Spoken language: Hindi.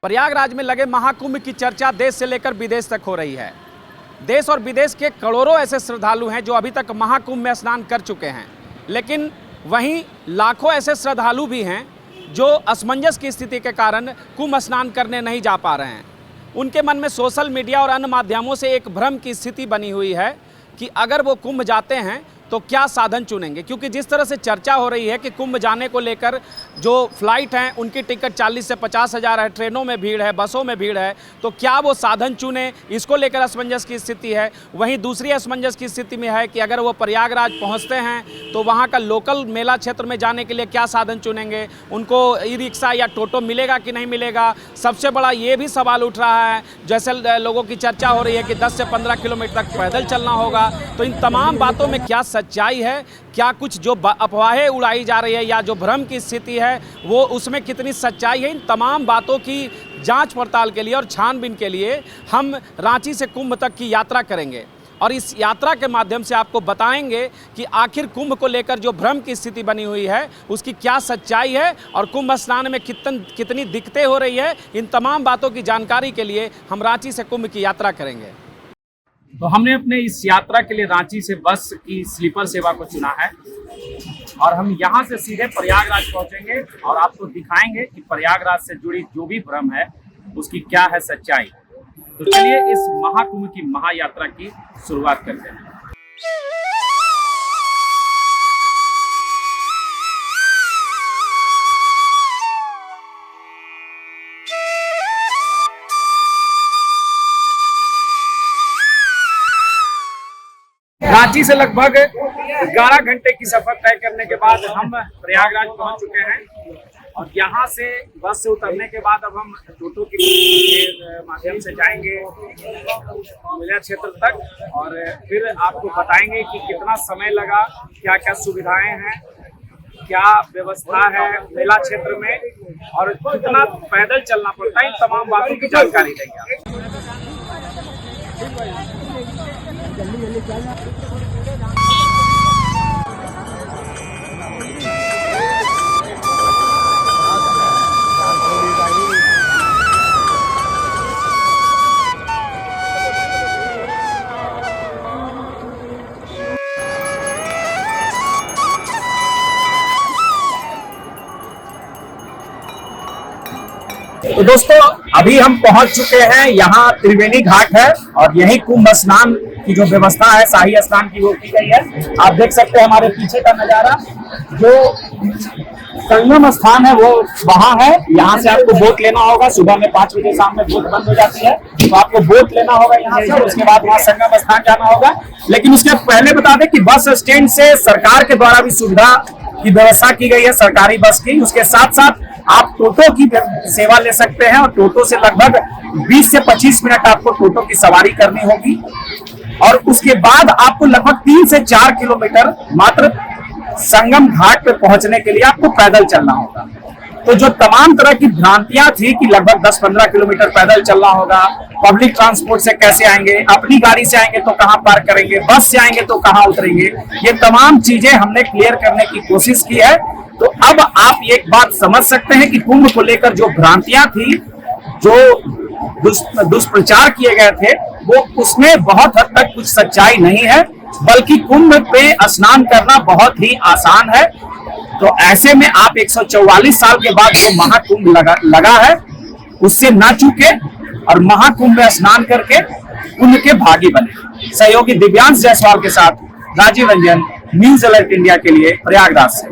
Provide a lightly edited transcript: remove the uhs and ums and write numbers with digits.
प्रयागराज में लगे महाकुंभ की चर्चा देश से लेकर विदेश तक हो रही है। देश और विदेश के करोड़ों ऐसे श्रद्धालु हैं जो अभी तक महाकुंभ में स्नान कर चुके हैं, लेकिन वहीं लाखों ऐसे श्रद्धालु भी हैं जो असमंजस की स्थिति के कारण कुंभ स्नान करने नहीं जा पा रहे हैं। उनके मन में सोशल मीडिया और अन्य माध्यमों से एक भ्रम की स्थिति बनी हुई है कि अगर वो कुंभ जाते हैं तो क्या साधन चुनेंगे, क्योंकि जिस तरह से चर्चा हो रही है कि कुंभ जाने को लेकर जो फ्लाइट हैं उनकी टिकट 40 से 50 हज़ार है, ट्रेनों में भीड़ है, बसों में भीड़ है, तो क्या वो साधन चुने, इसको लेकर असमंजस की स्थिति है। वहीं दूसरी असमंजस की स्थिति में है कि अगर वो प्रयागराज पहुंचते हैं तो वहां का लोकल मेला क्षेत्र में जाने के लिए क्या साधन चुनेंगे, उनको ई रिक्शा या टोटो मिलेगा कि नहीं मिलेगा। सबसे बड़ा ये भी सवाल उठ रहा है, जैसे लोगों की चर्चा हो रही है कि 10 से 15 किलोमीटर तक पैदल चलना होगा। तो इन तमाम बातों में क्या सच्चाई है, क्या कुछ जो अफवाहें उड़ाई जा रही है या जो भ्रम की स्थिति है वो उसमें कितनी सच्चाई है, इन तमाम बातों की जांच पड़ताल के लिए और छानबीन के लिए हम रांची से कुंभ तक की यात्रा करेंगे और इस यात्रा के माध्यम से आपको बताएंगे कि आखिर कुंभ को लेकर जो भ्रम की स्थिति बनी हुई है उसकी क्या सच्चाई है और कुंभ स्नान में कितनी दिक्कतें हो रही है। इन तमाम बातों की जानकारी के लिए हम रांची से कुंभ की यात्रा करेंगे। तो हमने अपने इस यात्रा के लिए रांची से बस की स्लीपर सेवा को चुना है और हम यहाँ से सीधे प्रयागराज पहुँचेंगे और आपको दिखाएंगे कि प्रयागराज से जुड़ी जो भी भ्रम है उसकी क्या है सच्चाई। तो चलिए इस महाकुंभ की महायात्रा की शुरुआत करते हैं। रांची से लगभग 11 घंटे की सफर तय करने के बाद हम प्रयागराज पहुंच चुके हैं और यहाँ से बस से उतरने के बाद अब हम टोटो के माध्यम से जाएंगे मेला क्षेत्र तक और फिर आपको बताएंगे कि कितना समय लगा, क्या क्या सुविधाएं हैं, क्या व्यवस्था है मेला क्षेत्र में और कितना पैदल चलना पड़ता है। इन तमाम बातों की जानकारी देंगे। तो दोस्तों अभी हम पहुंच चुके हैं, यहाँ त्रिवेणी घाट है और यही कुंभ स्नान की जो व्यवस्था है शाही स्नान की वो की गई है। आप देख सकते हैं हमारे पीछे का नजारा, जो संगम स्थान है वो वहाँ है। यहाँ से आपको बोट लेना होगा, सुबह में 5 बजे, शाम में बोट बंद हो जाती है, तो आपको बोट लेना होगा यहाँ से। उसके बाद वहाँ संगम स्थान जाना होगा। लेकिन उसके पहले बता दें कि बस स्टैंड से सरकार के द्वारा भी सुविधा की व्यवस्था की गई है, सरकारी बस की। उसके साथ साथ आप टोटो की सेवा ले सकते हैं और टोटो से लगभग 20 से 25 मिनट आपको टोटो की सवारी करनी होगी और उसके बाद आपको लगभग 3 से 4 किलोमीटर मात्र संगम घाट पे पहुंचने के लिए आपको पैदल चलना होगा। तो जो तमाम तरह की भ्रांतियां थी कि लगभग 10-15 किलोमीटर पैदल चलना होगा, पब्लिक ट्रांसपोर्ट से कैसे आएंगे, अपनी गाड़ी से आएंगे तो कहां पार्क करेंगे, बस से आएंगे तो कहां उतरेंगे, ये तमाम चीजें हमने क्लियर करने की कोशिश की है। तो अब आप एक बात समझ सकते हैं कि कुंभ को लेकर जो भ्रांतियां थी, जो दुष्प्रचार किए गए थे, वो उसमें बहुत हद तक कुछ सच्चाई नहीं है, बल्कि कुंभ पे स्नान करना बहुत ही आसान है। तो ऐसे में आप 144 साल के बाद जो महाकुंभ लगा है उससे ना चूके और महाकुंभ में स्नान करके पुण्य के भागी बने। सहयोगी दिव्यांश जायसवाल के साथ Rajiv Ranjan, news alert India के लिए प्रयागराज से।